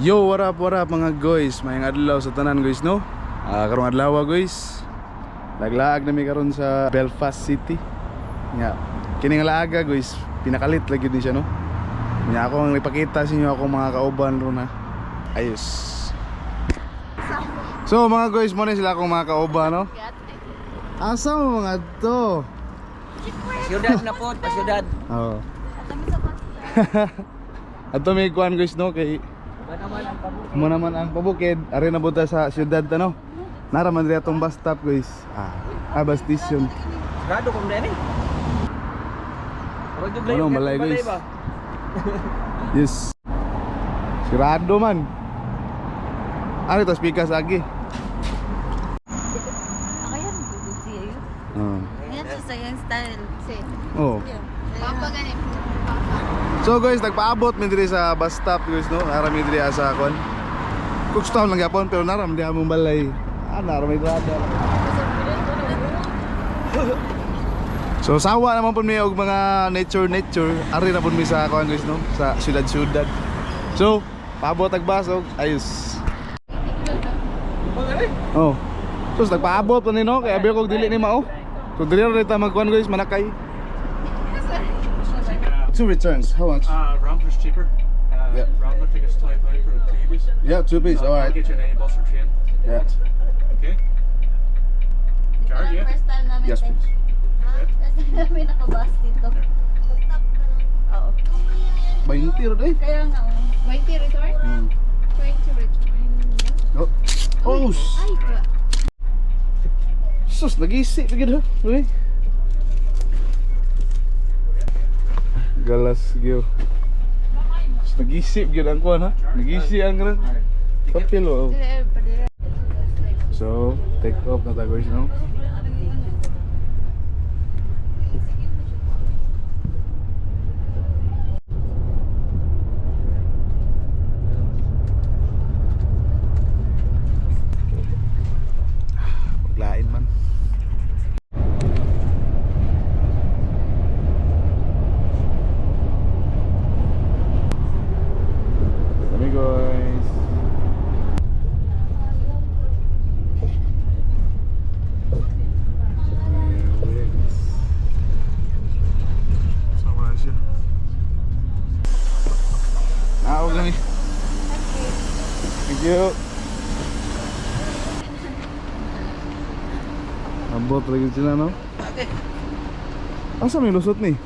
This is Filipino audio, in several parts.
Yo, what up mga guys? Mayang adlaw sa tanan guys, no? Karong adlaw guys. Naglaag nami karon sa Belfast City. Nga, kining laaga guys, pinakalit lagi din siya, no? Nga ako ang ipakita sa inyo ako mga kauban ron ha. Ayos. So mga guys, mo na sila akong mga kauban, no? Asa mo mga to? Pasyudad na po, pasyudad. Oo. Ato may kuan guys, no? Kay mo naman ang pabukid, ari na buta sa siyudad ano. Naraman diri atong bus stop guys. Bus station. Grado kung dyan eh. Ano balay guys? Yes. Sirado man. Ano to speakers lagi? Ako yan, bubuti ayun. Oo. Yan sa sayang style. Oh. Papa ganyan. So guys, nagpaabot mi diri sa bus stop guys, no. Nara mi diri sa kon. Cookstown lang gyapon pero naram di among balay. Nara may grada. So sawa naman po mi og mga nature. Ari na po mi sa kon guys, no, sa syudad. So, paabot ag bus og ayos. Oh. So nagpaabot pa ni no, kay abi ko dili ni mao. So dili ra ta magkuan guys, manakay. 2 returns, how much? Rambler's cheaper. Yeah. Rambler tickets £25 for 2 piece. Yeah, 2 piece, I'll alright. get you an any bus or train. Yeah. Okay. Jar, yeah. First time namin. Yes, please. First time namin nakabas dito. Top ka na. Oo. 20 ra day. Kaya nga. 20 return? 20 return. Oh. Oh. Ay, Sus, nag-isip gid ha. Uy. Galas gyo. Sus, nag-isip gid ang kuan ha. Nag-isip ang gran. Papel oh. So, take off na ta guys, no. Paglain man. Kami guys. Sama siya. Naog lang eh. Thank you. Ambot lagi sila, no? Asa may lusot ni?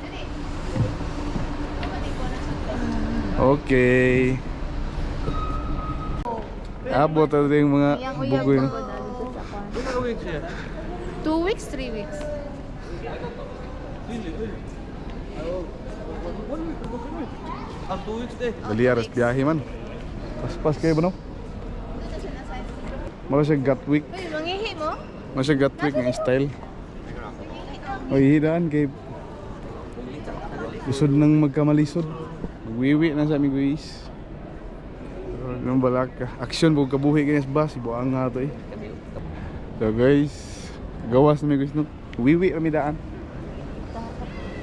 Okay. Abot na rin yung mga bugoy na. 2 weeks, 3 weeks. Ang 2 weeks eh. Dali aras biyahe man. Paspas kayo ba, no? Mara siya gut week. Uy, mangihi mo? Mara siya gut week ng style. O ihidaan kay isod nang magkamalisod. Magwiwi na sa aming guys. Nung balak ka. Action po kabuhi kanya sa bus. Ibuang nga ito eh. So guys, gawas na may guys, no? Wiwi kami daan.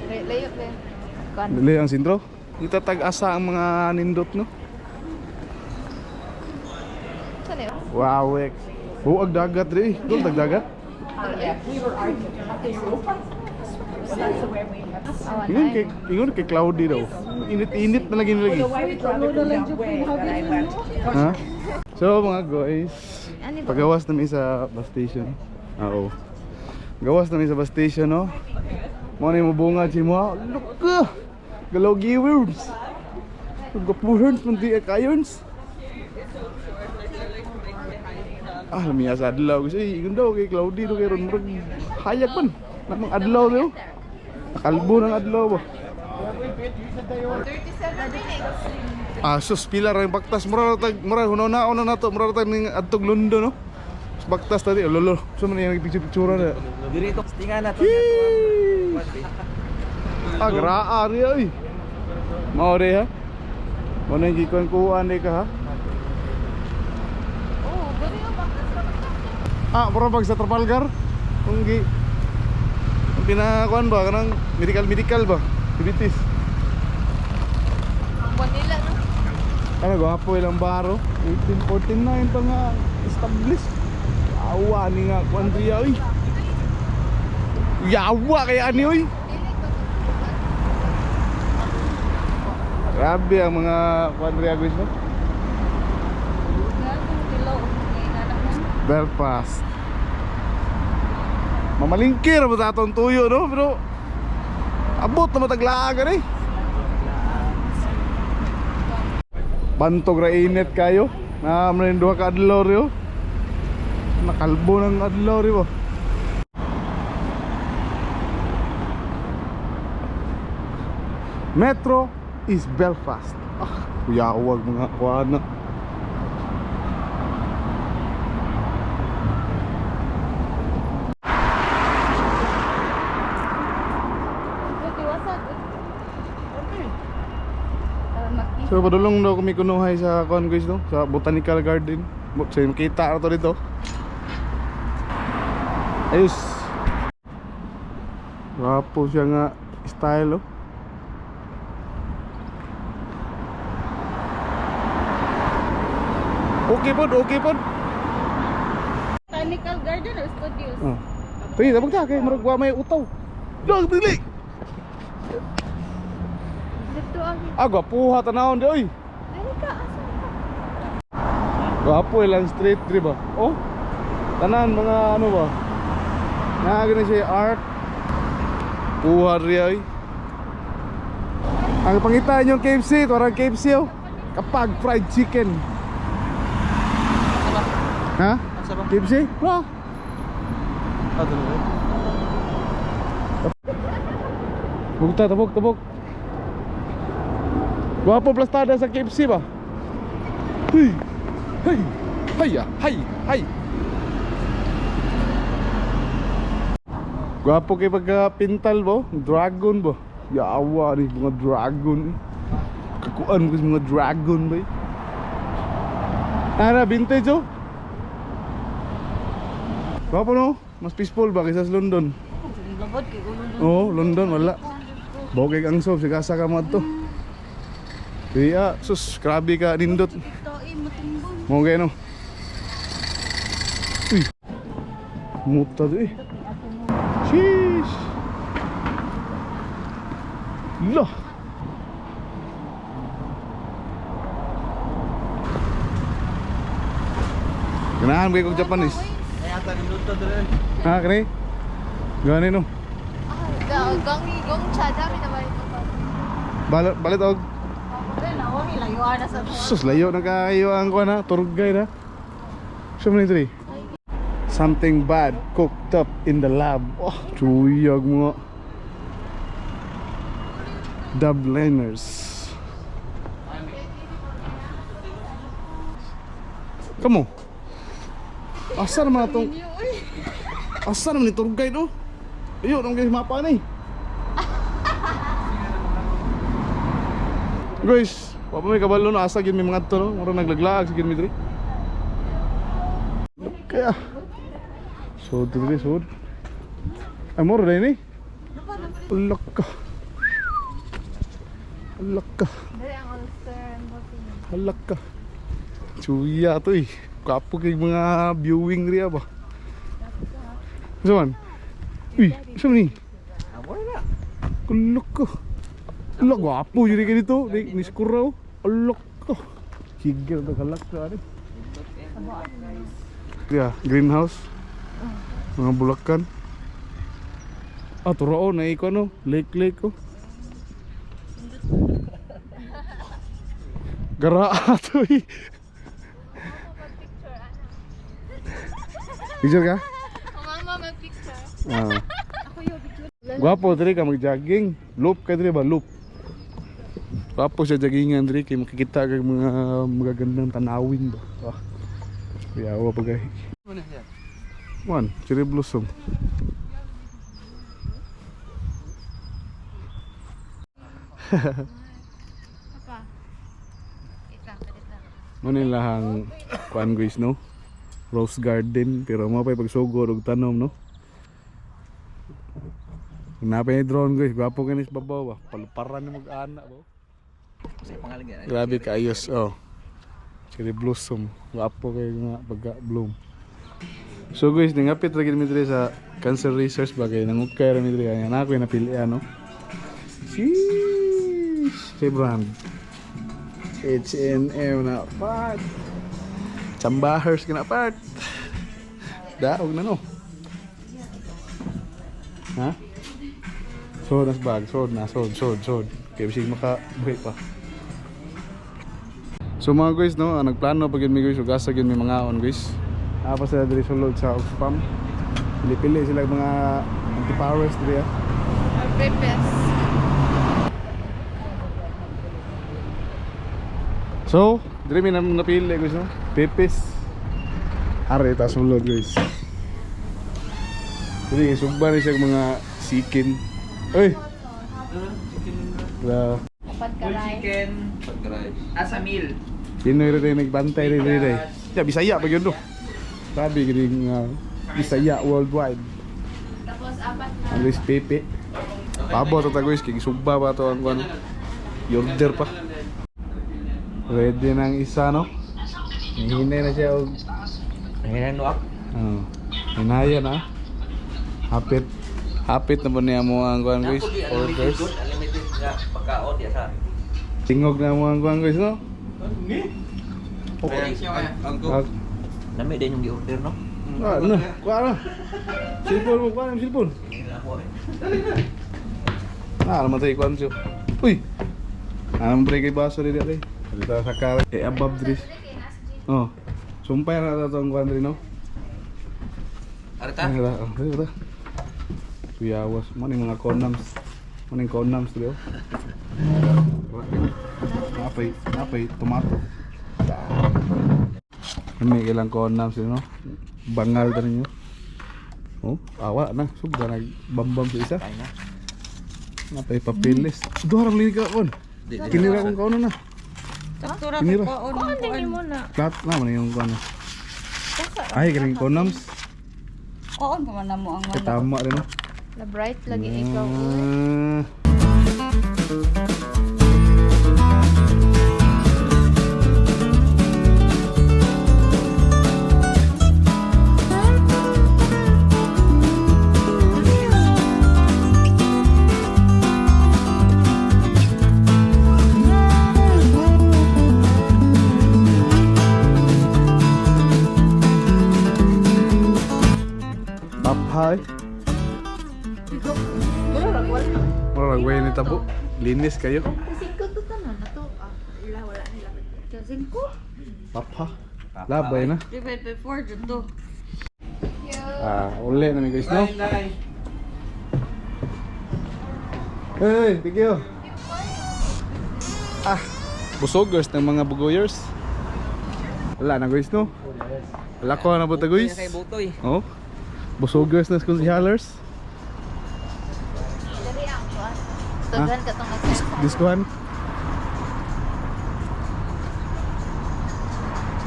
Layo din. Dali ang sintro. Itatag-asa ang mga nindot, no? Saan yun? Wow, ek. Buag dagat rin eh. Doon dagat. Ingon kay cloudy daw. Init na lagi nilagi. Ha? So mga guys, pagawas namin sa bus station. Oo. Gawas namin sa bus station, no? Mo na yung mabungad si mo. Look ka! Galaw giwirds. Gapuhens man di akayons. Lamiya sa adlaw kasi ingon daw kay cloudy do kay ron murag hayag man. Namang adlaw daw. Kalbo ng adlaw ba? 37 Sus pilar ang baktas mura hunaw na nato mura tag ning adtog Lundo, no. Baktas tadi lolo. So man yung picture na. Diri to tinga na to. Raa ri ay. Mao re ha. Mo na gikon kuan ni ka ha. Oh, gari yung baktas. Mura pag sa Trafalgar. Kung ang pinakuan ba kanang medical ba? Activities. Manila, no? Ano, gwapo ilang baro. 1849 pa nga established. Awa ni nga Kuandria, oy. Yawa kaya ni, oy. Grabe ang mga Kuandria, guys, no? Belfast. Mamalingkir mo sa atong tuyo, no? Pero abot na mataglagan eh. Bantog ra init kayo. Na manin duha ka adlaw ryo. Nakalbo ng adlaw ryo. Metro is Belfast. Ah, kuyawag mga kuana. So padulong daw kami kunuhay sa kuan guys, no? Sa Botanical Garden. So makita na to dito. Ayos. Wapo siya nga style, oh. Okay po, okay po. Botanical Garden or Studios? Oh. Tuy, tabag ta kay murag wa may utaw. Dog dili. Dito ang... Gwapuha tanawon di oy. Ay ka, asan ka? Gwapo ilang street di ba? Oh. Tanan mga ano ba? Naagin na siya art. Puha riya oy. Ang pangitaan yung KFC, torang KFC oh. Kapag fried chicken. Ha? Asa ba? KFC? Wah. Bugta, tabok, tabok. Gwapo plastada sa KFC ba? Hey, hey, haya, hay, hay. Gwapo kay pagka pintal bo, dragon bo. Yawa ni mga dragon. Kakuan ko sa mga dragon ba? Ara vintage oh. Gwapo no? Mas peaceful ba kaysa sa London? Labot kay ulo doon. Oo, London wala. Bogey ang sob, sigasa ka mo to. Kaya, sus, grabe ka, nindot. Ito matimbon. Mo kayo no? Uy, muta to eh. Sheesh. Lah. Ganahan ba kong Japanese? Ay ata niluto dere. Ha, kani? Gani no? Gong cha dami na ba ito pa? Balit og. Okay na, okay lang. Yung ana sa Sus, layo na kayo ang kuha na, tour guide ha. Show mo nito. Something bad cooked up in the lab. Oh, chuyag mo. Dubliners. Kamu? Asa naman itong... Asa naman itong guide oh? Ayun, ang guys mapa na eh. Guys, wapa may kabalo na asa gin may mga ito no? Mura naglaglaag sa gin may diri. Kaya so diri so. Ay mura na ini. Ulak ka. Ulak ka. Dari ang Ulster and Botany. Halak ka. Chuya to eh. Kapo kay mga viewing riya ba. Zaman. Uy, isa ni. Amo na. Kulok ka. Ulak gwapo jud kay dito. Ni skuraw. Ulak ka. Higil na kalak ka ari. Ya, greenhouse. Mga bulakan. Turao na iko no, lake oh. Gara ato eh. Picture ka? Mama mag-picture. Ah. Ako yung picture. Gwapo diri ka mag-jogging. Loop ka diri ba? Loop. Gwapo siya joggingan diri kay makikita kag mga magagandang tanawin ba. Ah. Yawa pa gay. Ano siya? One, cherry blossom. Apa? Kita. Manilahang kuan guys no. Rose garden pero mo pay pagsugod og tanom no. Napay drone guys, gwapo kanis babaw ba. Paluparan ni mag-ana ba. Sa pangalan yan. Grabe kaayos oh. Cherry blossom. Wapo kayo nga pagka-bloom. So guys, ningapit lagi kami diri sa cancer research bagay nangukay kami diri kaya na ako yung napili ano. Sheesh, kay brand. H&M na part. Chambahers kina part. Daog na no. Ha? Sword nas bag, sword. Kaya bisig makabuhi pa. So mga guys no, nagplano pag yun mi guys, ugasa yun may mga on guys. Apa sila diri sulod sa Oxfam. Pili-pili sila mga anti-powers diri ah. Pepes. So, diri mi napili guys no. Pepes. Are ta sulod guys. Diri sugba ni siya mga sikin. Oy. Wala. Apat karay. Chicken. Asa meal. Pinoy rin nagbantay rin rin. Ya, Bisaya pa yun do. Sabi kining Bisaya worldwide. Tapos apat na. Alis Pepe. Pabo to guys, kay sugba pa to ang kuan. Order pa. Ready nang isa no. Hinay na siya og Ayan no up. hinaya na. Hapit na po niya mo ang kuan guys. Orders. Unlimited nga pagkaon ya sa. Tingog na mo ang kuan guys no. Angko. Nami din yung gi-order no. Ano? Kuha na. Silpon mo, kuha na yung silpon. Naman tayo kuha siya. Uy! Naman break kay baso rin dali. Dito sa kare. Above dris. Oh. Sumpay na ito ang kuha rin no. Arita. Dito. Tuyawas. Maning mga condoms. Maning condoms dito. Napay, tomato. May ilang condoms no. Bangal na ninyo. Oh, awa na. Suga nagbambam sa isa. Napay papilis. Duharang linig ka kon. Kinira kong kauno na. Saktura Kinira. ko on mo na. Flat naman yung kuano. Ay, galing condoms. On pa man na mo ang Kaya tama rin no. La bright lagi ikaw. Papay. Mura lagway ni tabo. Linis kayo. Singko to tanan na to. Wala nila. Singko. Papa. Labay na. Divide by 4 dyan to. Uli na mi guys no. Hey, thank you. Busog guys ng mga bugoyers. Wala na guys no. Wala ko na buta guys. Kay butoy. Oh. Busog guys na konsihalers. Dari ang kuan. Tugan ka tong exercise. Diskuhan.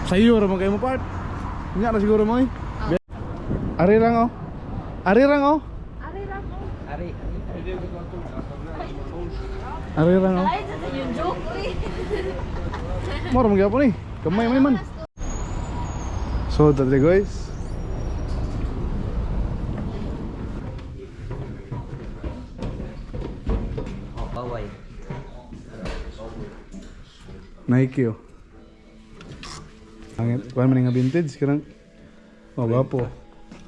Sayo ra mo kayo mo part. Nya na siguro mo eh. Ari lang oh. Ari lang oh. Ari ra ko. Ari. Ari lang oh. Ay, sa yung joke eh. Moro mo gyapon eh. Kamay man. So dali guys. Baway. Nike oh. Angit, kuan man nga vintage kanang. Oh, gapo.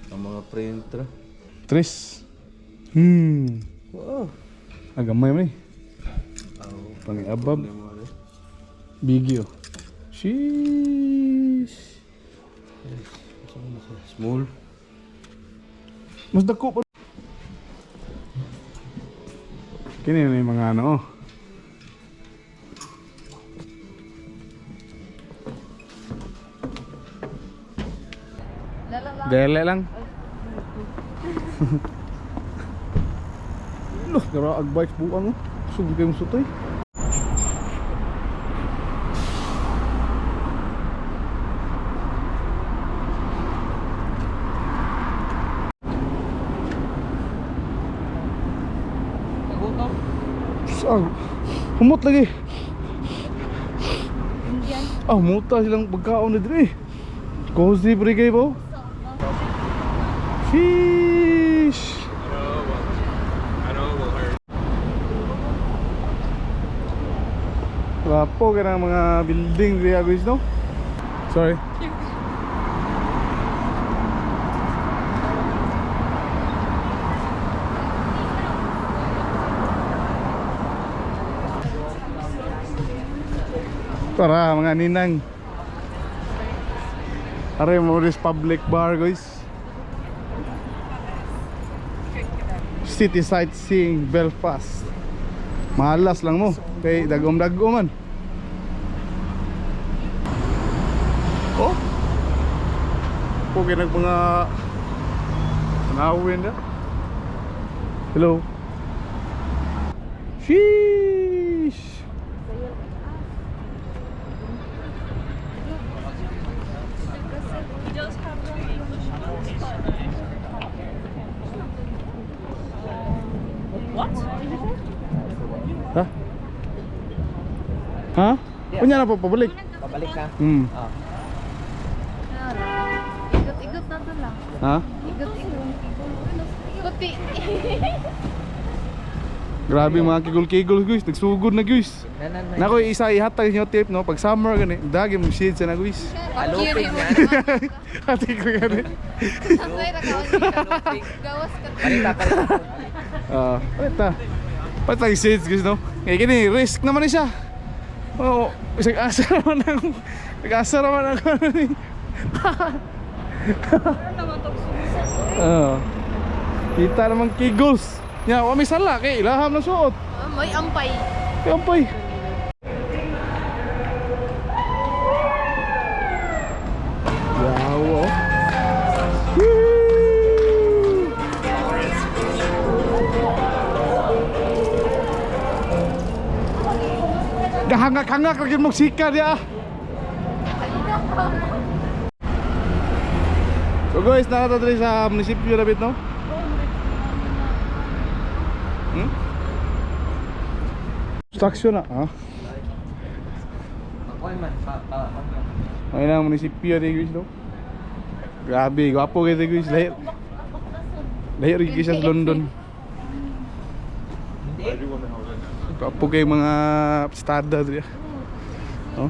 Ang mga printer. Tres. Wow. Agamay man eh. Pang-abab. Bigyo. Sheesh. Small. Mas dako pa. Kini na yung mga ano oh. Dele lang. Loh, gara agbike buang oh. Sugi kayong sutoy. Humot lagi. Indian. Ah, muta silang pagkaon na diri. Cozy pre kayo po. Sheesh. I know it will hurt. Wapo ka ng mga building diri guys no? Sorry. Tara mga ninang. Are mo public bar guys. City sightseeing Belfast. Malas lang mo kay dagom-dagom man. Oh. Pogi nag mga nawin na. Hello. Sheesh. Ha? Ha? Punya na po pabalik. Pabalik ka. Oh. Ikot-ikot na to lang. Ha? Ikot-ikot. Kuti. Grabe mga kigol-kigol guys, nagsugod na guys. Nanan man. Nako isa ihatag niyo tip no pag summer gani, dagi mo shades na guys. Alupig na. Hati ko gani. Sangay na kaon dito. Gawas ka. Parita. Pata. Pata yung shades guys no. Ngay gini risk naman ni siya. Oo, isang asa naman ako. Nag-asa naman ako ni. Kita naman kigos. Nya, wa may sala kay ilaham na suot. May ampay. Kampay. Wow. Gahangak-hangak lagi mo sika dia. So guys, nakatadali sa munisipyo na bit no? Construction na, ha? Makuha man. Ay na, munisipyo na guys no? Grabe, gwapo kayo guys, lahir. Lahir guys sa London. Gwapo kayo mga stada dito. Oh.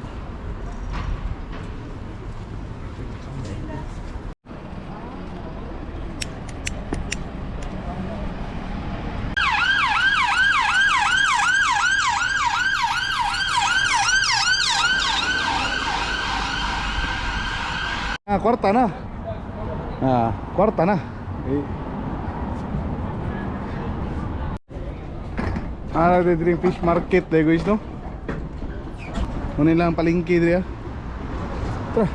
Kwarta na. Kwarta na. Ada di fish market deh guys no. Muna lang palengke dia. Tara.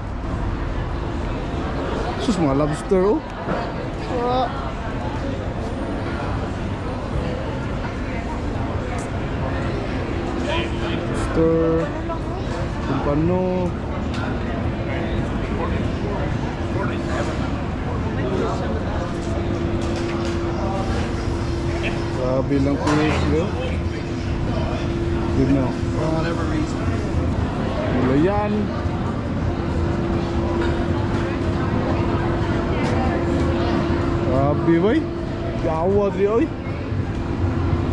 Sus mga lobster oh. Lobster. Kumpano. Grabe lang po yun. Yun na. Mula yan. Grabe boy. Gawa diri oy.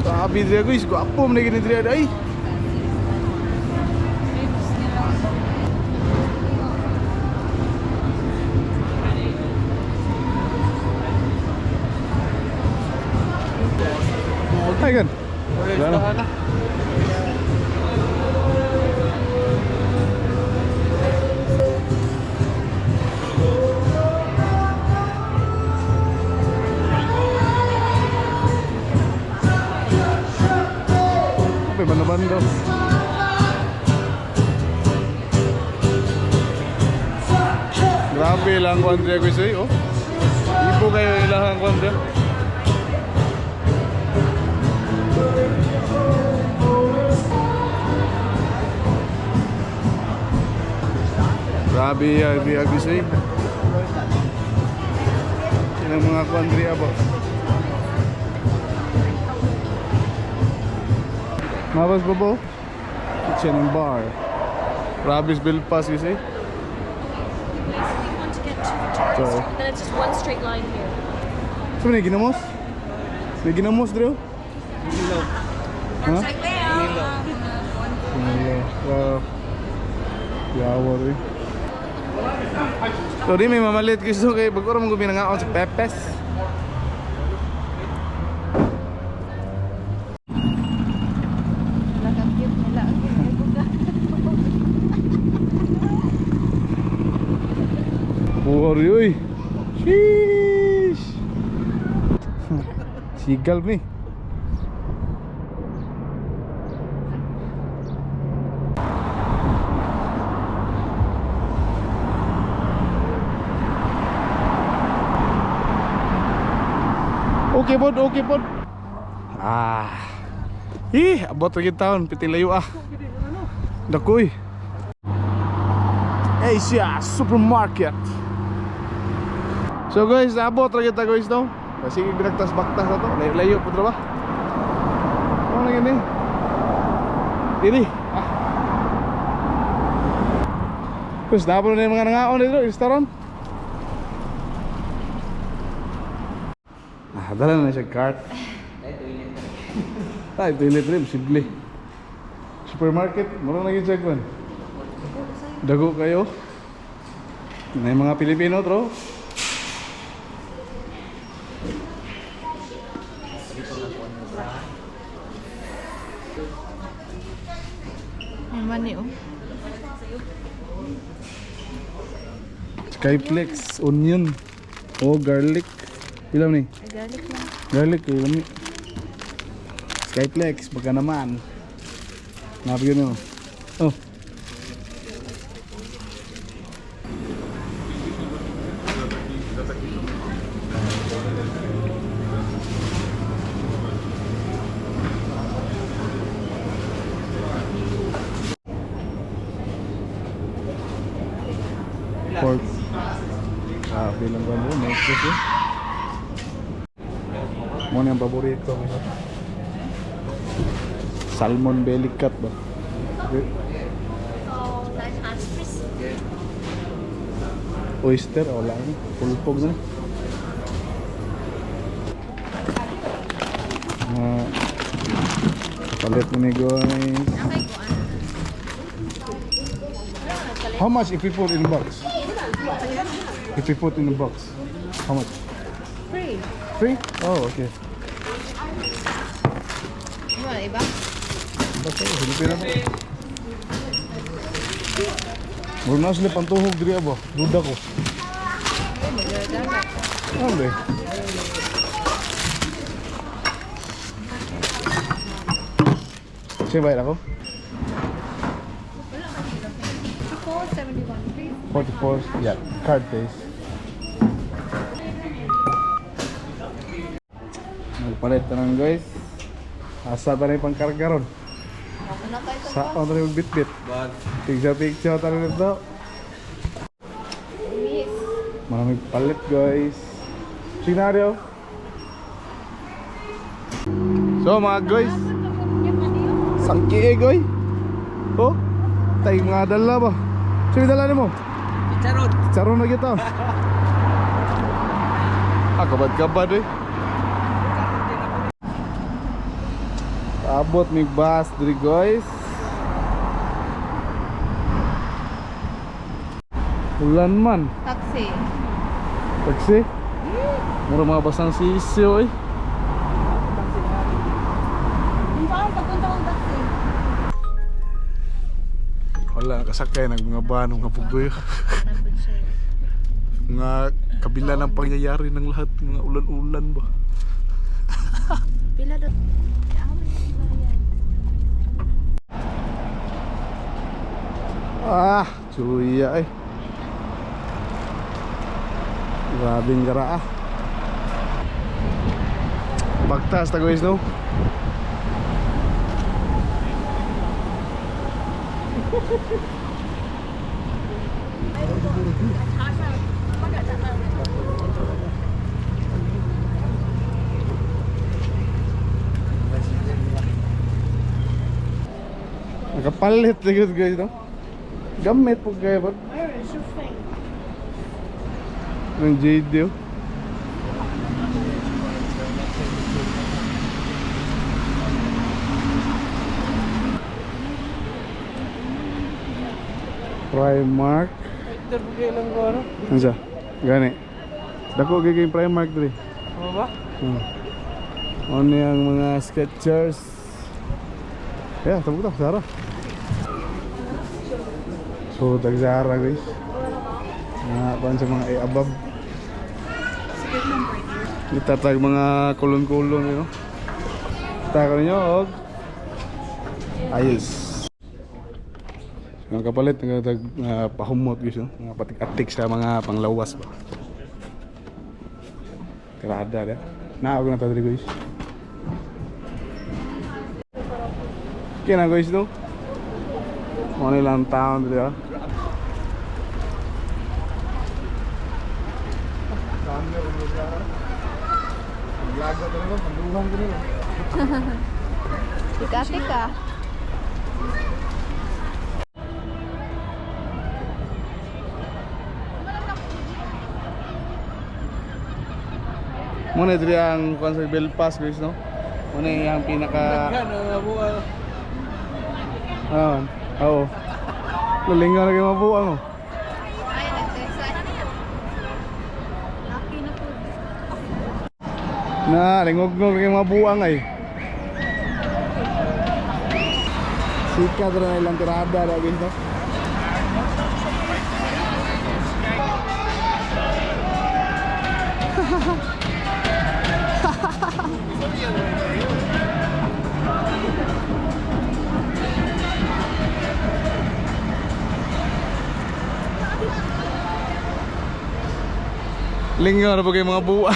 Grabe diri guys. Gwapo man gini diri ay. Hai kan? Jalan. Apa banda-banda? Grabe lang kuan dia guys oh. Ibu kayo ilang kuan dia. Grabe ya guys eh. Sila mga kuandriya ba? Mabas ba po? Kitchen and bar. Rabis Belfast guys eh. Basically want to get to the church, So, then it's just one straight line here. so may ginamos? May ginamos Drew? Ha? Wow. Yawa rin. So di may mamalit gusto kay bago rin mong guminangaon sa Pepes. Nakakit nila. Buhari uy. Sheesh. Sigal ni. Okay pod, okay pod. Abot lagi taon, piti layo Dakoy. Asia Supermarket. So guys, abot lagi ta guys no. Kasi binagtas-baktas na to. Layo po ba? Ano na yun eh? Dili. Tapos dapat na yung mga nangaon dito, restaurant. Dala na siya cart. Ay, toilet rin, simple. Supermarket, mura na yung check man. Dago kayo. May mga Pilipino, tro. May mani oh. Skyflex, onion, garlic. Ilam ni? Garlic lang. Garlic, ilam ni? Skyflex, baka naman. Napagyan mo. Oh. Pork. Bilang ba mo? Next eh. Mo yung paborito ko. Salmon belly cut ba? Okay. So, that's hands Oyster, wala na. Pulpog na. Palit mo ni guys. How much if we put in the box? If we put in the box, how much? Free. Free? Oh, okay. Ano ba, iba? Basta, hilipin na ba? Mura na sila pantuhog diri ba? Duda ko. Ano ba? Sige, bayad ako? 471, please. 44, yeah, card please. Nagpalit na lang guys. Asa pa rin pang karga ron. Ano tayo sa Sa on rin bit-bit. Picture tayo nito. Miss? Maraming palit guys. Scenario. So mga guys, sangki goy. Oh, tayo mga dala ba? Sino dala ni mo? Charot. Charon na kita. Kabad-kabad eh. Abot may bus diri guys. Ulan man. Taxi. Taxi. Mura mga basang sisiyo eh. Wala, nakasakay mga bano, mga pugoy. Mga kabila ng pangyayari ng lahat, mga ulan-ulan ba. Pila doon. Cuya eh. Grabing gara ah. Pagtas ta guys no. Nakapalit na guys no. Gamit po kayo ba? Ang JD oh. Primark. Ano siya? Gani. Dako gagawin Primark dali. Ano ba? Ano yung mga Skechers. Yeah, tabuk tak Zara. So, tag Zara guys. Kuan sa mga above. Kita tag mga kulon-kulon you know. Taka ninyo og ayos. Ang kapalit ng tag pahumot guys no. Mga patik-atik sa mga panglawas ba. Tirada na ako na tadri guys. Kena guys no. Ano ilang taon dito ah. Laga talaga, panduhan ko nila. Tika-tika. Muna ito yung concert Belfast guys no. Muna yung pinaka oo. Lalingaw na kayo mabuang oh. Ay, nag-exercise. Happy na po. Na, lingog-ngog kayo mabuang ay. Sikat na ilang tirada na guys no. Lingaw na po kayo mga buwa.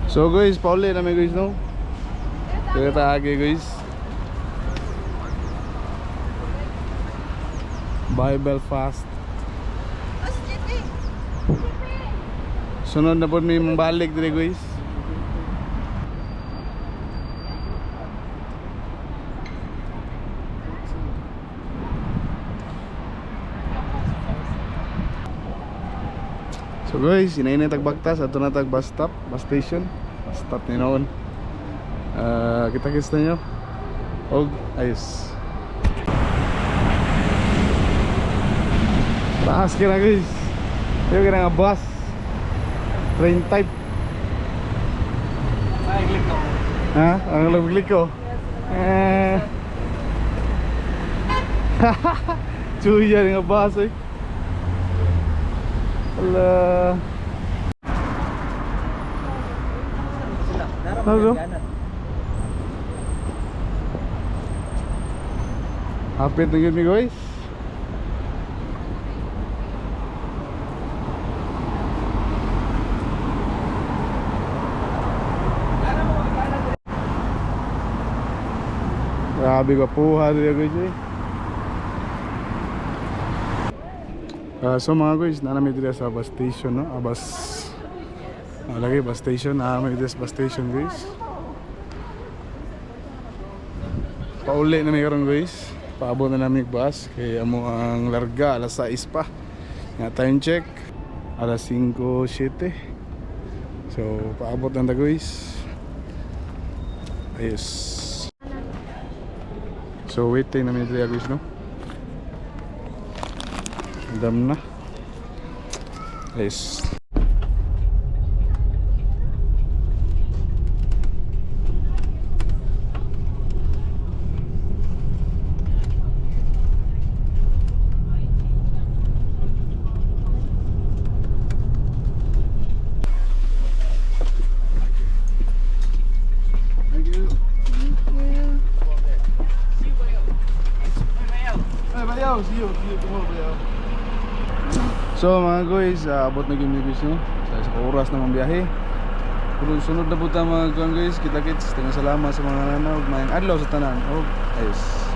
So guys, pauli na may guys no. Kaya taagi guys. Bye Belfast. Sunod na po may mabalik dire guys. So guys, inainay tagbaktas ato na tag bus stop, bus station. Bus stop ni noon. Kita-kits na nyo. Og ayos. Taas ka na guys. Yung ka na nga bus. Train type. Ay, klik ko. Ha? Ang labiglik ko. Chuya nga bus eh. Ala. Halo. Hapit na yun mi guys. Grabe ka puha dito guys eh. So mga guys, nanami dito sa bus station no? Lagi bus station, nanami dito sa bus station guys. Pauli na may karon guys. Paabot na namin bus kaya amo ang larga alas 6 pa. Nga time check alas 5:07. So paabot na guys. Ayos. So waiting namin dito guys no. Dam na. Ayos. So mga guys, abot na yung guys no. Sa oras na mong biyahe. Pero sunod na po tayo mga guys, kita-kits. Salamat sa mga nananog. Mayang adlaw sa tanan. Oh, ayos.